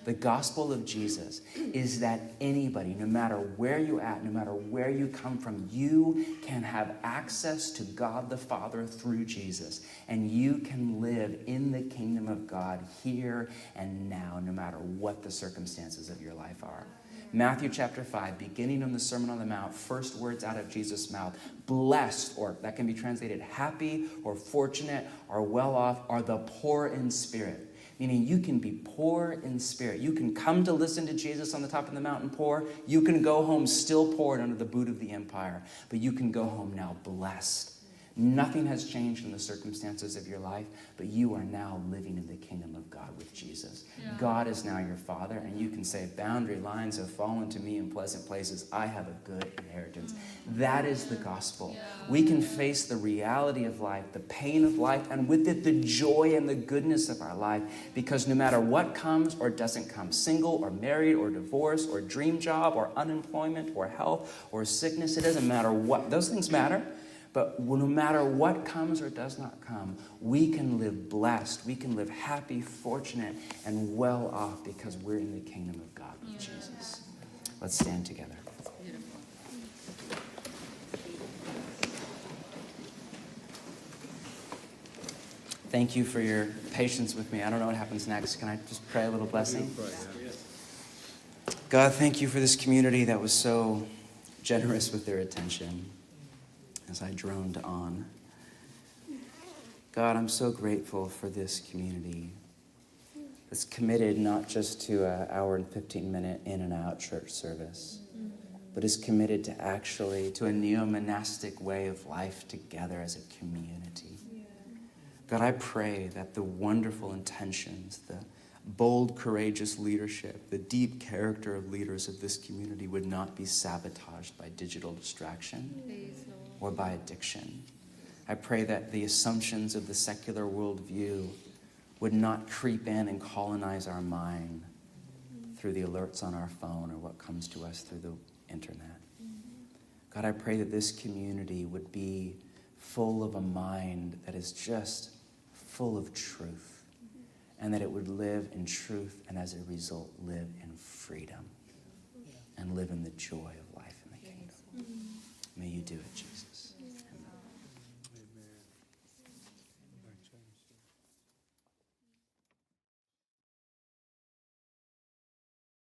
The gospel of Jesus is that anybody, no matter where you're at, no matter where you come from, you can have access to God the Father through Jesus. And you can live in the kingdom of God here and now, no matter what the circumstances of your life are. Matthew chapter 5, beginning on the Sermon on the Mount, first words out of Jesus' mouth, blessed, or that can be translated happy or fortunate or well off, are the poor in spirit. Meaning you can be poor in spirit. You can come to listen to Jesus on the top of the mountain poor. You can go home still poor under the boot of the empire. But you can go home now blessed. Nothing has changed in the circumstances of your life, but you are now living in the kingdom of God with Jesus. Yeah. God is now your Father, and you can say, boundary lines have fallen to me in pleasant places. I have a good inheritance. That is the gospel. Yeah. We can face the reality of life, the pain of life, and with it the joy and the goodness of our life, because no matter what comes or doesn't come, single or married or divorce or dream job or unemployment or health or sickness, it doesn't matter what. Those things matter. But no matter what comes or does not come, we can live blessed, we can live happy, fortunate, and well off because we're in the kingdom of God with Jesus. Let's stand together. Thank you for your patience with me. I don't know what happens next. Can I just pray a little blessing? God, thank you for this community that was so generous with their attention. As I droned on. God, I'm so grateful for this community that's committed not just to an hour and 15-minute in and out church service, but is committed to a neo-monastic way of life together as a community. God, I pray that the wonderful intentions, the bold, courageous leadership, the deep character of leaders of this community would not be sabotaged by digital distraction or by addiction. I pray that the assumptions of the secular worldview would not creep in and colonize our mind through the alerts on our phone or what comes to us through the internet. God, I pray that this community would be full of a mind that is just full of truth, and that it would live in truth and as a result live in freedom and live in the joy of life in the kingdom. May you do it, Jesus.